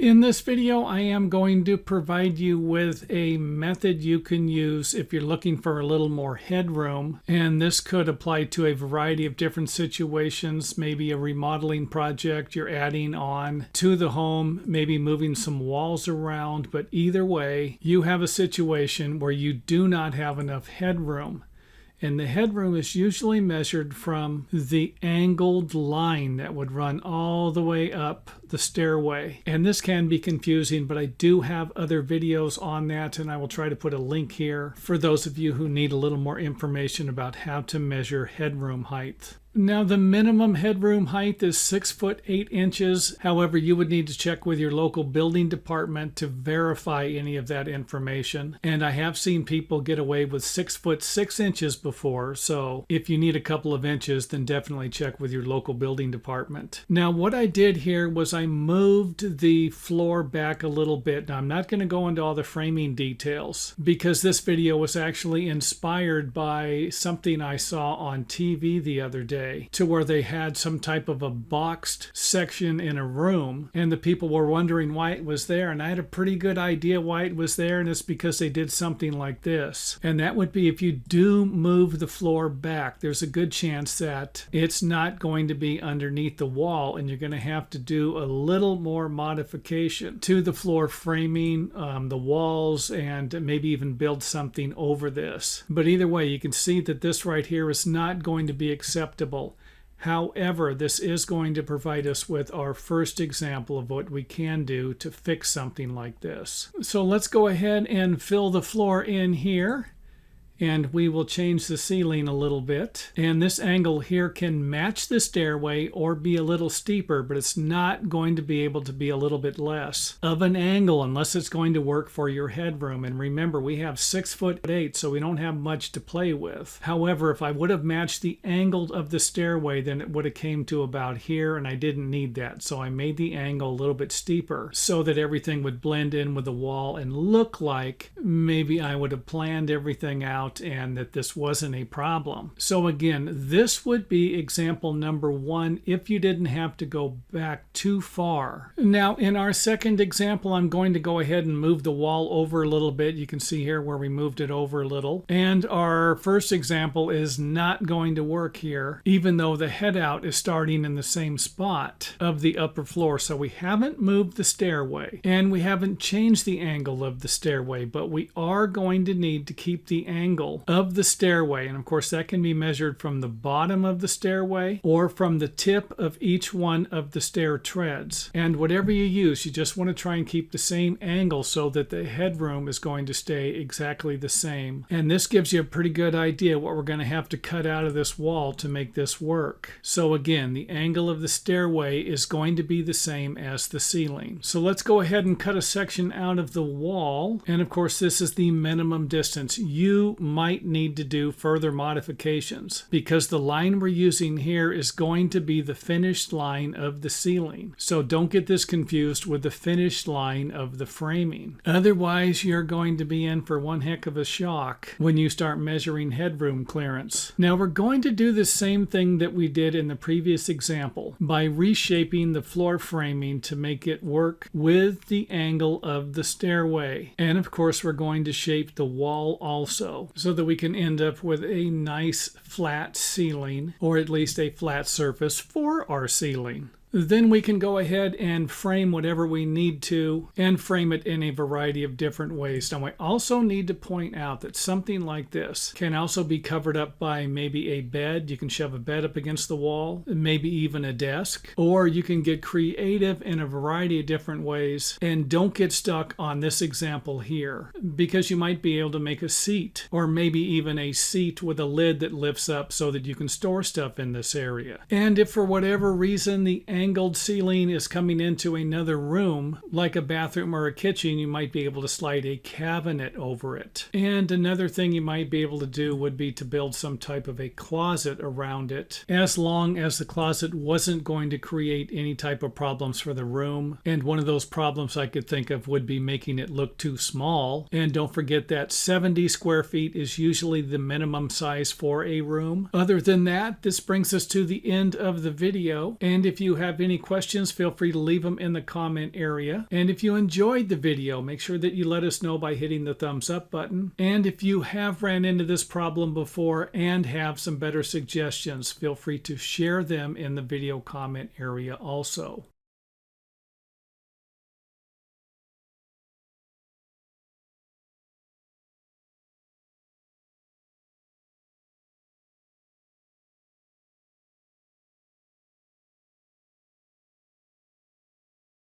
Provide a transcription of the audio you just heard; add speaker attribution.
Speaker 1: In this video, I am going to provide you with a method you can use if you're looking for a little more headroom. And this could apply to a variety of different situations, maybe a remodeling project you're adding on to the home, maybe moving some walls around. But either way, you have a situation where you do not have enough headroom. And the headroom is usually measured from the angled line that would run all the way up the stairway. And this can be confusing, but I do have other videos on that, and I will try to put a link here for those of you who need a little more information about how to measure headroom height. Now, the minimum headroom height is 6 foot 8 inches. However, you would need to check with your local building department to verify any of that information. And I have seen people get away with 6 foot 6 inches before. So if you need a couple of inches, then definitely check with your local building department. Now, what I did here was I moved the floor back a little bit. Now, I'm not going to go into all the framing details because this video was actually inspired by something I saw on TV the other day, to where they had some type of a boxed section in a room, and the people were wondering why it was there, and I had a pretty good idea why it was there, and it's because they did something like this. And that would be, if you do move the floor back, there's a good chance that it's not going to be underneath the wall, and you're going to have to do a little more modification to the floor framing, the walls, and maybe even build something over this. But either way, you can see that this right here is not going to be acceptable. However, this is going to provide us with our first example of what we can do to fix something like this. So let's go ahead and fill the floor in here. And we will change the ceiling a little bit. And this angle here can match the stairway or be a little steeper, but it's not going to be able to be a little bit less of an angle unless it's going to work for your headroom. And remember, we have 6 foot 8, so we don't have much to play with. However, if I would have matched the angle of the stairway, then it would have came to about here, and I didn't need that. So I made the angle a little bit steeper so that everything would blend in with the wall and look like maybe I would have planned everything out and that this wasn't a problem. So again, this would be example number 1 if you didn't have to go back too far. Now, in our second example, I'm going to go ahead and move the wall over a little bit. You can see here where we moved it over a little. And our first example is not going to work here, even though the head out is starting in the same spot of the upper floor. So we haven't moved the stairway and we haven't changed the angle of the stairway, but we are going to need to keep the angle of the stairway. And of course, that can be measured from the bottom of the stairway or from the tip of each one of the stair treads. And whatever you use, you just want to try and keep the same angle so that the headroom is going to stay exactly the same. And this gives you a pretty good idea what we're going to have to cut out of this wall to make this work. So again, the angle of the stairway is going to be the same as the ceiling. So let's go ahead and cut a section out of the wall. And of course, this is the minimum distance. You might need to do further modifications because the line we're using here is going to be the finished line of the ceiling. So don't get this confused with the finished line of the framing. Otherwise, you're going to be in for one heck of a shock when you start measuring headroom clearance. Now, we're going to do the same thing that we did in the previous example by reshaping the floor framing to make it work with the angle of the stairway. And of course, we're going to shape the wall also so that we can end up with a nice flat ceiling, or at least a flat surface for our ceiling. Then we can go ahead and frame whatever we need to and frame it in a variety of different ways. Now, I also need to point out that something like this can also be covered up by maybe a bed. You can shove a bed up against the wall, maybe even a desk, or you can get creative in a variety of different ways. And don't get stuck on this example here, because you might be able to make a seat, or maybe even a seat with a lid that lifts up so that you can store stuff in this area. And if for whatever reason the angled ceiling is coming into another room, like a bathroom or a kitchen, you might be able to slide a cabinet over it. And another thing you might be able to do would be to build some type of a closet around it, as long as the closet wasn't going to create any type of problems for the room. And one of those problems I could think of would be making it look too small. And don't forget that 70 square feet is usually the minimum size for a room. Other than that, this brings us to the end of the video. And if you have have any questions, feel free to leave them in the comment area. And if you enjoyed the video, make sure that you let us know by hitting the thumbs up button. And if you have ran into this problem before and have some better suggestions, feel free to share them in the video comment area also.